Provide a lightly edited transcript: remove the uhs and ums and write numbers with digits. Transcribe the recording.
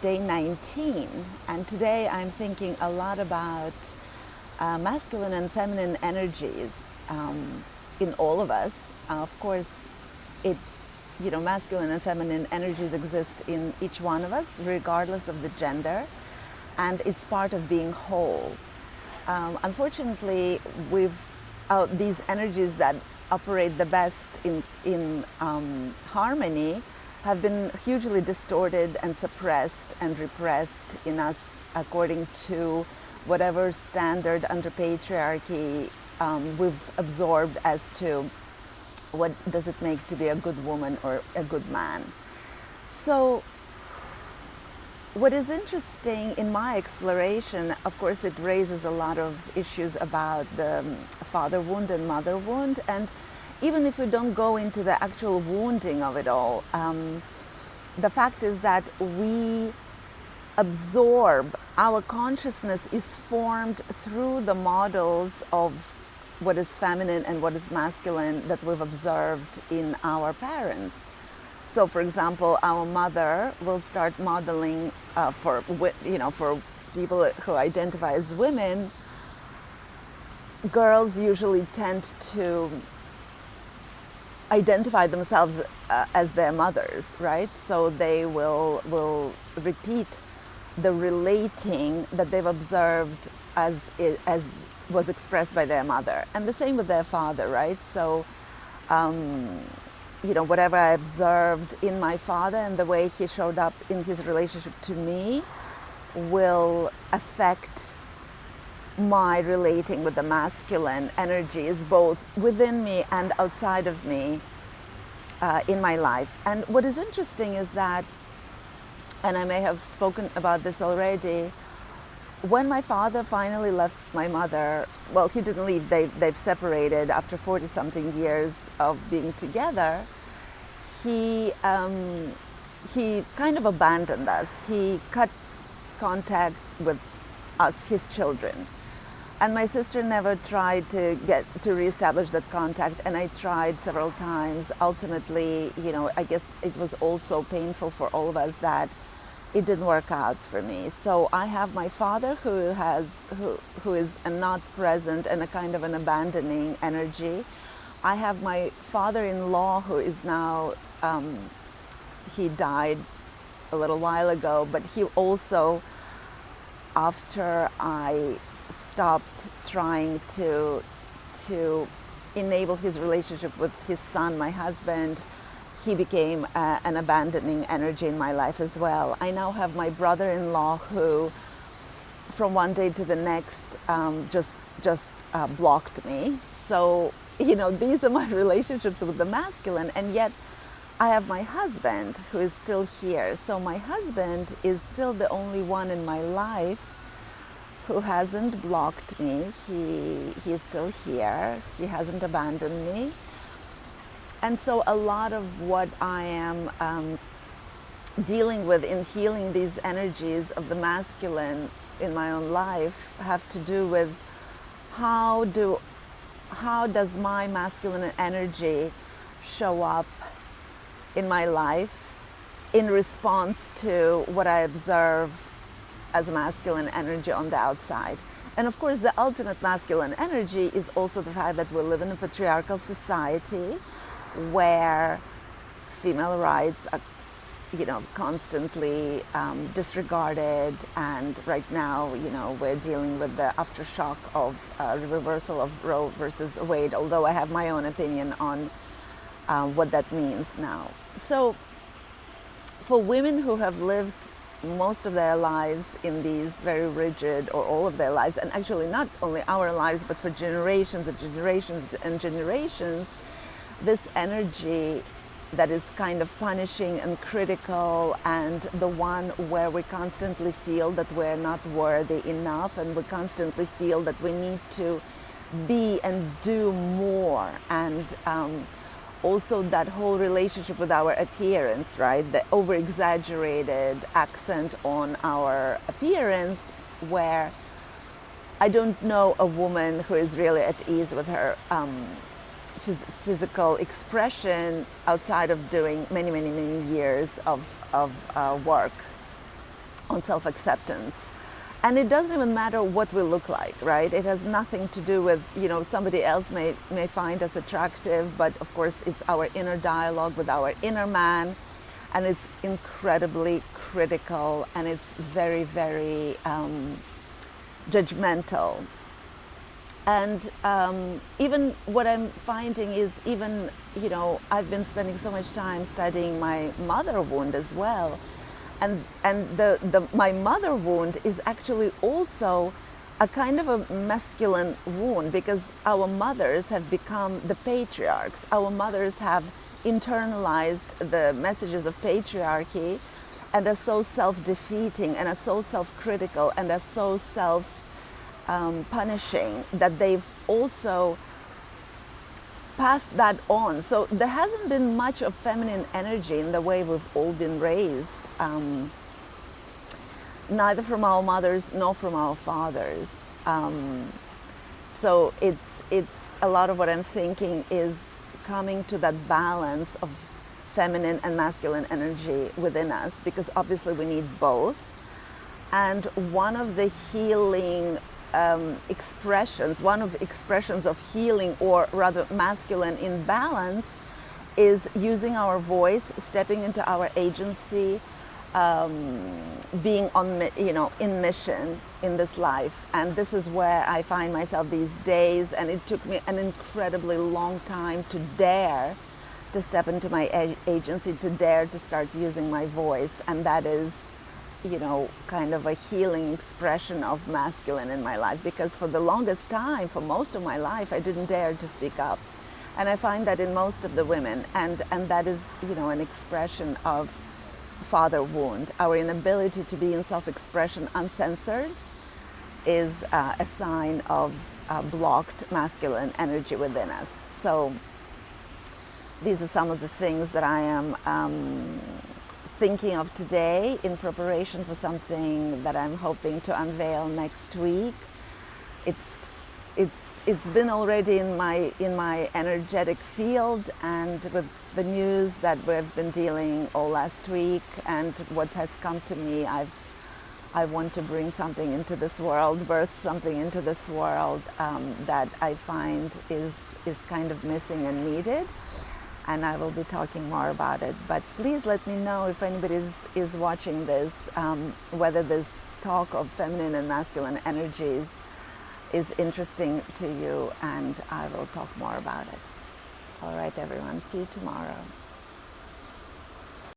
day 19, and today I'm thinking a lot about masculine and feminine energies in all of us. Of course, it masculine and feminine energies exist in each one of us, regardless of the gender, and it's part of being whole. Unfortunately, these energies that operate the best in harmony have been hugely distorted and suppressed and repressed in us according to whatever standard under patriarchy we've absorbed as to what does it make to be a good woman or a good man. So what is interesting in my exploration, of course, it raises a lot of issues about the father wound and mother wound. And even if we don't go into the actual wounding of it all, the fact is that we absorb, our consciousness is formed through the models of what is feminine and what is masculine that we've observed in our parents. So, for example, our mother will start modeling for people who identify as women. Girls usually tend to identify themselves as their mothers, right? So they will repeat the relating that they've observed as was expressed by their mother, and the same with their father, right? So. Whatever I observed in my father and the way he showed up in his relationship to me will affect my relating with the masculine energies, both within me and outside of me in my life. And what is interesting is that, and I may have spoken about this already, when my father finally left my mother, well, he didn't leave, they've separated after 40-something years of being together, he kind of abandoned us. He cut contact with us, his children. And my sister never tried to reestablish that contact, and I tried several times. Ultimately, I guess it was also painful for all of us that it didn't work out for me. So I have my father who is a not present and a kind of an abandoning energy. I have my father-in-law who is now, he died a little while ago, but he also, after I stopped trying to enable his relationship with his son, my husband, he became an abandoning energy in my life as well. I now have my brother-in-law who, from one day to the next, just blocked me. So, these are my relationships with the masculine, and yet I have my husband who is still here. So my husband is still the only one in my life who hasn't blocked me. He is still here. He hasn't abandoned me. And so a lot of what I am dealing with in healing these energies of the masculine in my own life have to do with how does my masculine energy show up in my life in response to what I observe as a masculine energy on the outside. And of course, the ultimate masculine energy is also the fact that we live in a patriarchal society where female rights are, constantly disregarded. And right now, we're dealing with the aftershock of reversal of Roe versus Wade, although I have my own opinion on what that means now. So for women who have lived most of their lives in these very rigid, or all of their lives, and actually not only our lives, but for generations and generations and generations, this energy that is kind of punishing and critical, and the one where we constantly feel that we're not worthy enough, and we constantly feel that we need to be and do more, and also that whole relationship with our appearance, right? The over-exaggerated accent on our appearance, where I don't know a woman who is really at ease with her physical expression outside of doing many, many, many years of work. on self-acceptance. And it doesn't even matter what we look like, right? It has nothing to do with, somebody else may find us attractive, but of course it's our inner dialogue with our inner man, and it's incredibly critical, and it's very, very judgmental. And even what I'm finding is I've been spending so much time studying my mother wound as well. And my mother wound is actually also a kind of a masculine wound, because our mothers have become the patriarchs. Our mothers have internalized the messages of patriarchy and are so self-defeating and are so self-critical and are so punishing that they've also passed that on. So there hasn't been much of feminine energy in the way we've all been raised, neither from our mothers nor from our fathers. So it's a lot of what I'm thinking is coming to that balance of feminine and masculine energy within us, because obviously we need both. And one of the healing expressions of healing, or rather masculine imbalance, is using our voice, stepping into our agency, being on in mission in this life. And this is where I find myself these days, and it took me an incredibly long time to dare to step into my agency, to dare to start using my voice. And that is kind of a healing expression of masculine in my life, because for the longest time, for most of my life, I didn't dare to speak up. And I find that in most of the women, and that is, an expression of father wound. Our inability to be in self-expression uncensored is a sign of blocked masculine energy within us. So these are some of the things that I am thinking of today in preparation for something that I'm hoping to unveil next week. It's been already in my energetic field, and with the news that we've been dealing all last week and what has come to me, I want to bring something into this world, birth something into this world that I find is kind of missing and needed. And I will be talking more about it. But please let me know if anybody is watching this, whether this talk of feminine and masculine energies is interesting to you, and I will talk more about it. All right, everyone. See you tomorrow.